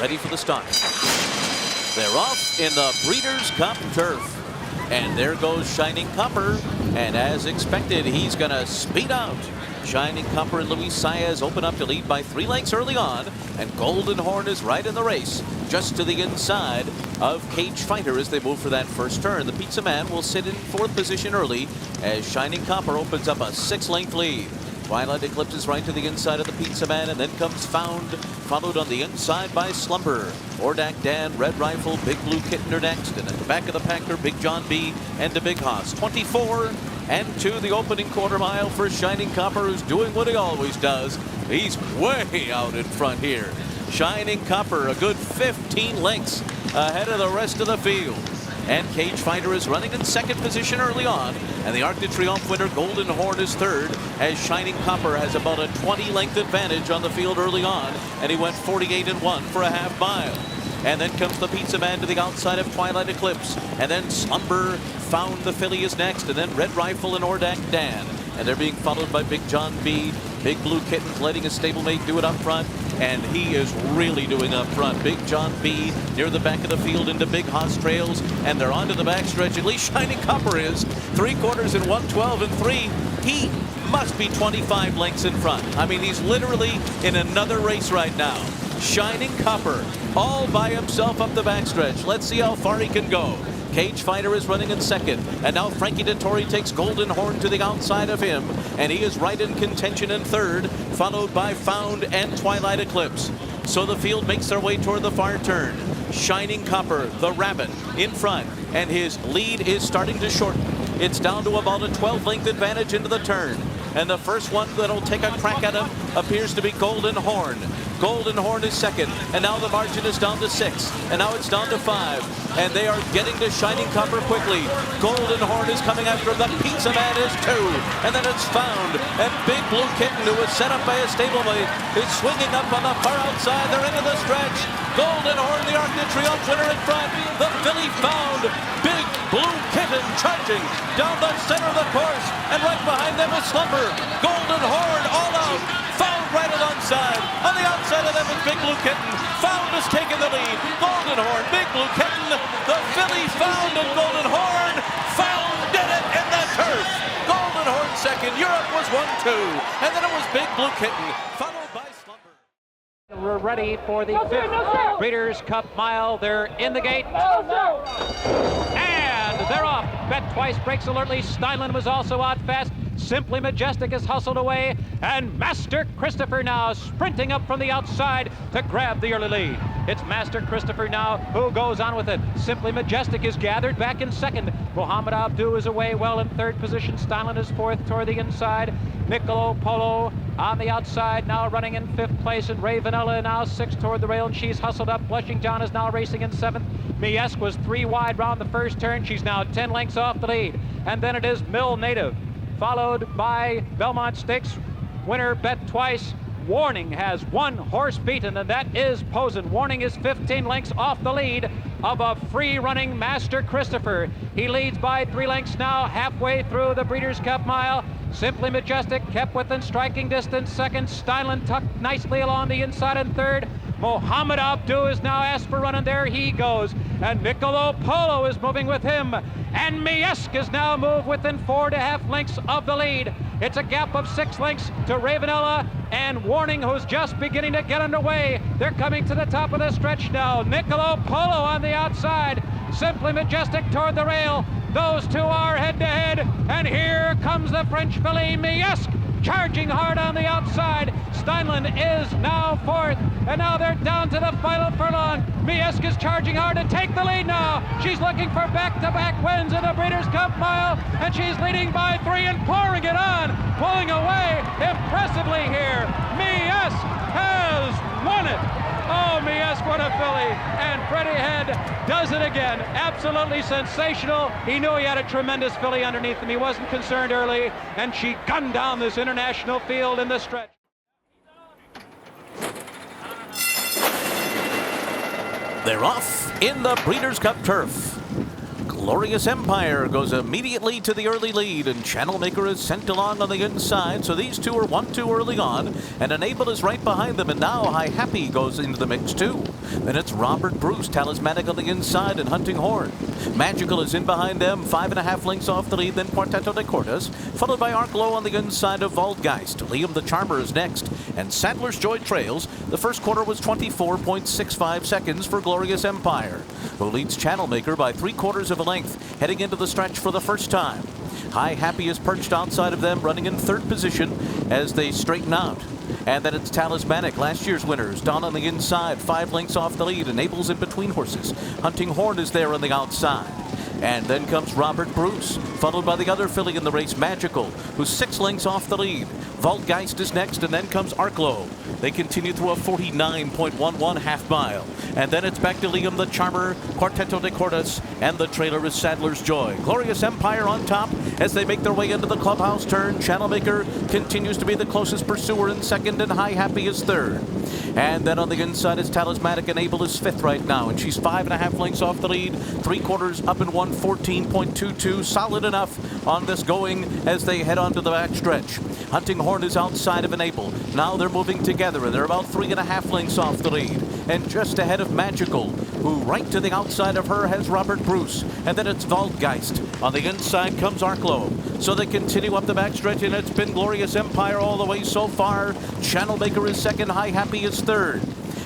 ready for the start. They're off in the Breeders' Cup turf. And there goes Shining Copper. And as expected, he's going to speed out. Shining Copper and Luis Saez open up to lead by 3 lengths early on. And Golden Horn is right in the race, just to the inside of Cage Fighter as they move for that first turn. The Pizza Man will sit in 4th position early as Shining Copper opens up a 6-length lead. Twilight Eclipse is right to the inside of the Pizza Man, and then comes Found, followed on the inside by Slumber. Ordak Dan, Red Rifle, Big Blue Kitten are next, and at the back of the pack are Big John B and the Big Hoss. 24 and 2 the opening quarter mile for Shining Copper, who's doing what he always does. He's way out in front here. Shining Copper a good 15 lengths ahead of the rest of the field. And Cage Fighter is running in 2nd position early on. And the Arc de Triomphe winner Golden Horn is 3rd, as Shining Copper has about a 20-length advantage on the field early on. And he went 48 and 1 for a half mile. And then comes the Pizza Man to the outside of Twilight Eclipse. And then Slumber, Found the filly is next. And then Red Rifle and Ordak Dan. And they're being followed by Big John B. Big Blue Kitten's letting his stablemate do it up front. And he is really doing up front. Big John B near the back of the field into Big Hoss trails. And they're onto the backstretch. At least Shining Copper is 3/4 in 112 and 3. He must be 25 lengths in front. I mean, he's literally in another race right now. Shining Copper all by himself up the backstretch. Let's see how far he can go. Cage Fighter is running in 2nd, and now Frankie Dettori takes Golden Horn to the outside of him, and he is right in contention in 3rd, followed by Found and Twilight Eclipse. So the field makes their way toward the far turn. Shining Copper, the Rabbit, in front, and his lead is starting to shorten. It's down to about a 12-length advantage into the turn. And the first one that'll take a crack at him appears to be Golden Horn. Golden Horn is 2nd, and now the margin is down to 6, and now it's down to 5, and they are getting to Shining Copper quickly. Golden Horn is coming after him. The Pizza Man is 2, and then it's Found, and Big Blue Kitten, who was set up by a stablemate, is swinging up on the far outside. They're into the stretch. Golden Horn, the Arc de Triomphe winner in front. The filly Found. Big Blue Kitten charging down the center of the course, and right behind them is Slumber. Golden Horn all out. Found right alongside. On the outside of them is Big Blue Kitten. Found has taken the lead. Golden Horn, Big Blue Kitten, the filly Found, and Golden Horn. Found did it in the turf. Golden Horn 2nd. Europe was 1-2, and then it was Big Blue Kitten, followed by Slumber. We're ready for the 5th Breeders' Cup mile. They're in the gate. And they're off. Bet Twice breaks alertly. Steinlen was also out fast. Simply Majestic is hustled away, and Master Christopher now sprinting up from the outside to grab the early lead. It's Master Christopher now who goes on with it. Simply Majestic is gathered back in 2nd. Mohammed Abdu is away well in 3rd position. Steinlen is 4th toward the inside. Niccolo Polo on the outside, now running in 5th place, and Ravenella now 6th toward the rail, and she's hustled up. Blushing John is now racing in 7th. Miesque was 3 wide round the first turn. She's now 10 lengths off the lead. And then it is Mill Native, followed by Belmont Stakes winner Bet Twice. Warning has 1 horse beaten, and that is Posen. Warning is 15 lengths off the lead of a free-running Master Christopher. He leads by 3 lengths now, halfway through the Breeders' Cup mile. Simply Majestic kept within striking distance 2nd. Steinlen tucked nicely along the inside in 3rd. Mohammed Abdu is now asked for running. There he goes. And Niccolo Polo is moving with him. And Miesque is now moved within 4.5 lengths of the lead. It's a gap of 6 lengths to Ravenella and Warning, who's just beginning to get underway. They're coming to the top of the stretch now. Niccolo Polo on the outside. Simply Majestic toward the rail. Those two are head-to-head. And here comes the French filly, Miesque, charging hard on the outside. Steinlen is now 4th, and now they're down to the final furlong. Miesque is charging hard to take the lead now. She's looking for back-to-back wins in the Breeders' Cup mile, and she's leading by 3 and pouring it on, pulling away impressively here. Miesque has won it. Oh, Miesque, what a filly. And Freddie Head does it again. Absolutely sensational. He knew he had a tremendous filly underneath him. He wasn't concerned early, and she gunned down this international field in the stretch. They're off in the Breeders' Cup turf. Glorious Empire goes immediately to the early lead, and Channel Maker is sent along on the inside, so these two are 1-2 early on, and Unable is right behind them, and now High Happy goes into the mix too. Then it's Robert Bruce, Talismanic on the inside, and Hunting Horn. Magical is in behind them, 5.5 lengths off the lead, then Quarteto de Cortes, followed by Arklow on the inside of Waldgeist. Liam the Charmer is next, and Sadler's Joy trails. The first quarter was 24.65 seconds for Glorious Empire, who leads Channel Maker by 3/4 of a length, heading into the stretch for the first time. High Happy is perched outside of them, running in third position as they straighten out. And then it's Talismanic, last year's winners. Don on the inside, 5 lengths off the lead. Enables in between horses. Hunting Horn is there on the outside. And then comes Robert Bruce, followed by the other filly in the race, Magical, who's 6 lengths off the lead. Waldgeist is next, and then comes Arklow. They continue through a 49.11 half mile. And then it's back to Liam the Charmer, Quarteto de Cortes, and the trailer is Sadler's Joy. Glorious Empire on top as they make their way into the clubhouse turn. Channel Maker continues to be the closest pursuer in second, and High Happy is third. And then on the inside is Talismanic, and Abel is fifth right now, and she's 5.5 lengths off the lead, 3/4 up in 1:14.22. Solid enough on this going as they head on to the back stretch. Hunting Horn is outside of Enable. Now they're moving together, and they're about 3.5 lengths off the lead, and just ahead of Magical, who right to the outside of her has Robert Bruce, and then it's Waldgeist. On the inside comes Arklow. So they continue up the backstretch, and it's been Glorious Empire all the way so far. Channel Maker is second, High Happy is third.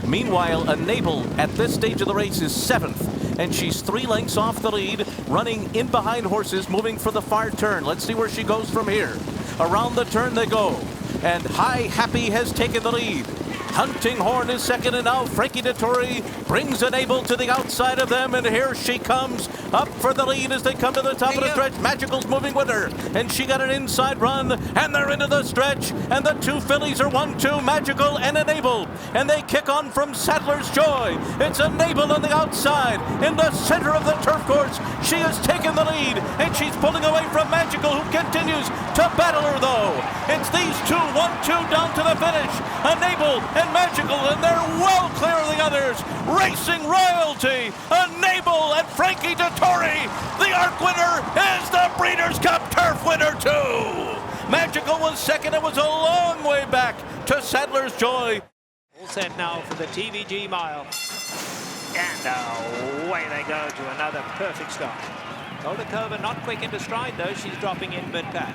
Meanwhile, Enable at this stage of the race is seventh, and she's 3 lengths off the lead, running in behind horses, moving for the far turn. Let's see where she goes from here. Around the turn they go, and High Happy has taken the lead. Hunting Horn is second, and now Frankie Dettori brings Enable to the outside of them, and here she comes up for the lead as they come to the top of the stretch. Magical's moving with her, and she got an inside run, and they're into the stretch, and the two fillies are 1-2, Magical and Enable, and they kick on from Sadler's Joy. It's Enable on the outside in the center of the turf course. She has taken the lead, and she's pulling away from Magical, who continues to battle her though. It's these two, 1-2 down to the finish. Enable and Magical, and they're well clear of the others. Racing Royalty, Enable, and Frankie Dettori. The ARC winner is the Breeders' Cup Turf winner too. Magical was second. It was a long way back to Sadler's Joy. All set now for the TVG mile. And away they go to another perfect start. Goldikova not quick into stride though. She's dropping in mid-pack.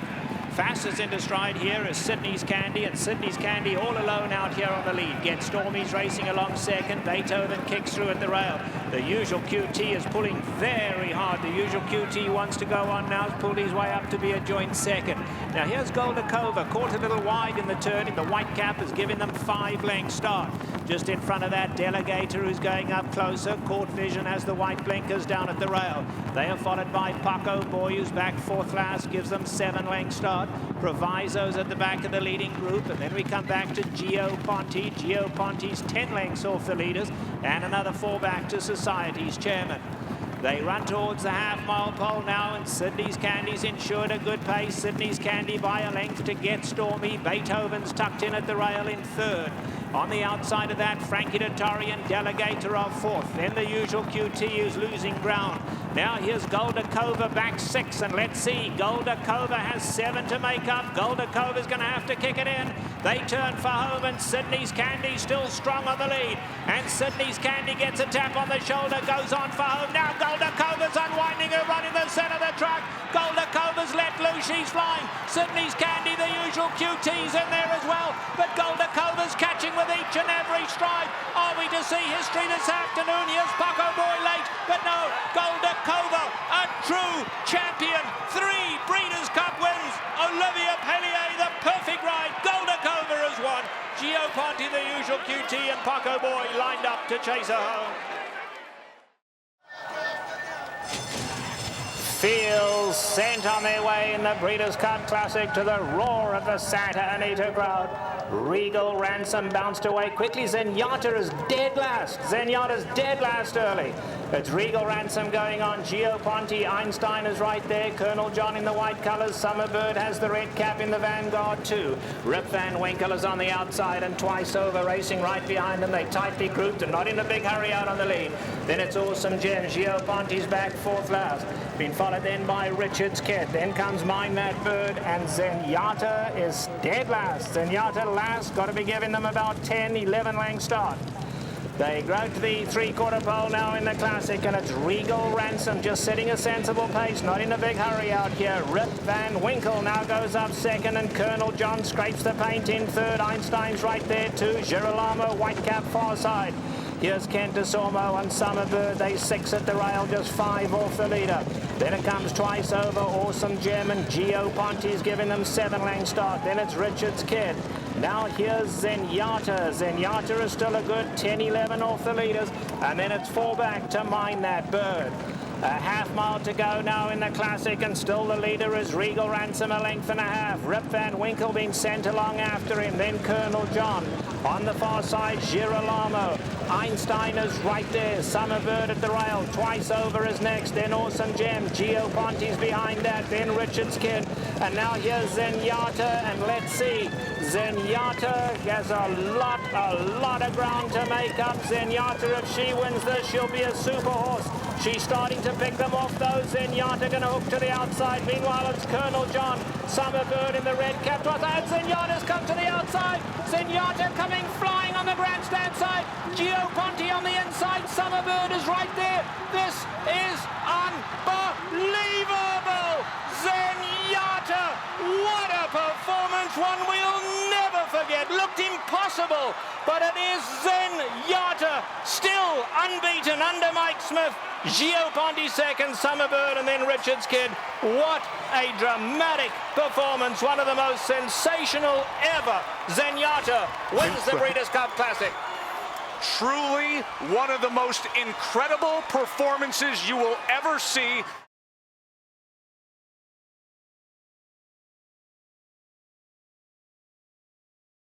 Fastest into stride here is Sydney's Candy, and Sydney's Candy all alone out here on the lead. Get Stormy's racing along second. Beethoven kicks through at the rail. The Usual QT is pulling very hard. The Usual QT wants to go on now. He's pulled his way up to be a joint second. Now here's Goldikova, caught a little wide in the turn. The white cap is giving them 5 length start. Just in front of that, Delegator, who's going up closer. Court Vision has the white blinkers down at the rail. They are followed by Paco Boy, who's back 4th last, gives them 7 length start. Proviso's at the back of the leading group, and then we come back to Gio Ponti. Gio Ponti's 10 lengths off the leaders, and another 4 back to Society's chairman. They run towards the half-mile pole now, and Sydney's Candy's ensured a good pace. Sydney's Candy by a length to Get Stormy. Beethoven's tucked in at the rail in third. On the outside of that, Frankie Dettori and Delegator are 4th. Then the Usual QT is losing ground. Now here's Goldikova back 6, and let's see. Goldikova has 7 to make up. Goldikova's going to have to kick it in. They turn for home, and Sydney's Candy still strong on the lead. And Sydney's Candy gets a tap on the shoulder, goes on for home. Now Goldikova's unwinding her run in the centre of the track. Goldikova's let loose, she's flying. Sydney's Candy, the Usual QT's in there as well. But Goldikova's catching with each and every stride. Are we to see history this afternoon? Here's Paco Boy late, but no, Goldikova, a true champion. 3 Breeders' Cup wins. Olivia Pellier, the perfect ride. Goldikova has won. Gio Ponti, the Usual QT, and Paco Boy lined up to chase her home. Fields sent on their way in the Breeders' Cup Classic to the roar of the Santa Anita crowd. Regal Ransom bounced away quickly. Zenyatta is dead last. Zenyatta's dead last early. It's Regal Ransom going on. Gio Ponti, Einstein is right there. Colonel John in the white colours. Summerbird has the red cap in the vanguard too. Rip Van Winkle is on the outside, and Twice Over racing right behind them. They tightly grouped and not in a big hurry out on the lead. Then it's Awesome Gem. Gio Ponti's back 4th last. been followed then by Richard's Kid. Then comes Mind That Bird, and Zenyatta is dead last. Zenyatta last, got to be giving them about 10, 11 length start. They grow to the three-quarter pole now in the Classic, and it's Regal Ransom just setting a sensible pace, not in a big hurry out here. Rip Van Winkle now goes up second, and Colonel John scrapes the paint in third. Einstein's right there too. Girolamo, Whitecap far side. Here's Kent DeSormo and Summerbird. They 6 at the rail, just 5 off the leader. Then it comes Twice Over, Awesome Gem, and Gio Ponti's giving them 7 length start. Then it's Richard's Kid. Now here's Zenyatta. Zenyatta is still a good 10-11 off the leaders. And then it's 4 back to Mind That Bird. A half mile to go now in the Classic, and still the leader is Regal Ransom, a length and a half. Rip Van Winkle being sent along after him. Then Colonel John. On the far side, Girolamo. Einstein is right there. Summerbird at the rail. Twice Over is next. Then Awesome Gem. Gio Ponti's behind that. Then Richard's Kid. And now here's Zenyatta. And let's see. Zenyatta has a lot of ground to make up. Zenyatta, if she wins this, she'll be a super horse. She's starting to pick them off, though. Zenyatta going to hook to the outside. Meanwhile, it's Colonel John. Summerbird in the red cap. And Zenyatta's come to the outside. Zenyatta coming flying on the grandstand side. Gio Ponti on the inside. Summerbird is right there. This is unbelievable. Zenyatta, what a performance. One we'll never forget. Looked impossible, but it is Zenyatta, still unbeaten under Mike Smith. Gio Ponti second, Summerbird, and then Richard's Kid. What a dramatic performance. One of the most sensational ever. Zenyatta wins the Breeders' Cup Classic. Truly one of the most incredible performances you will ever see.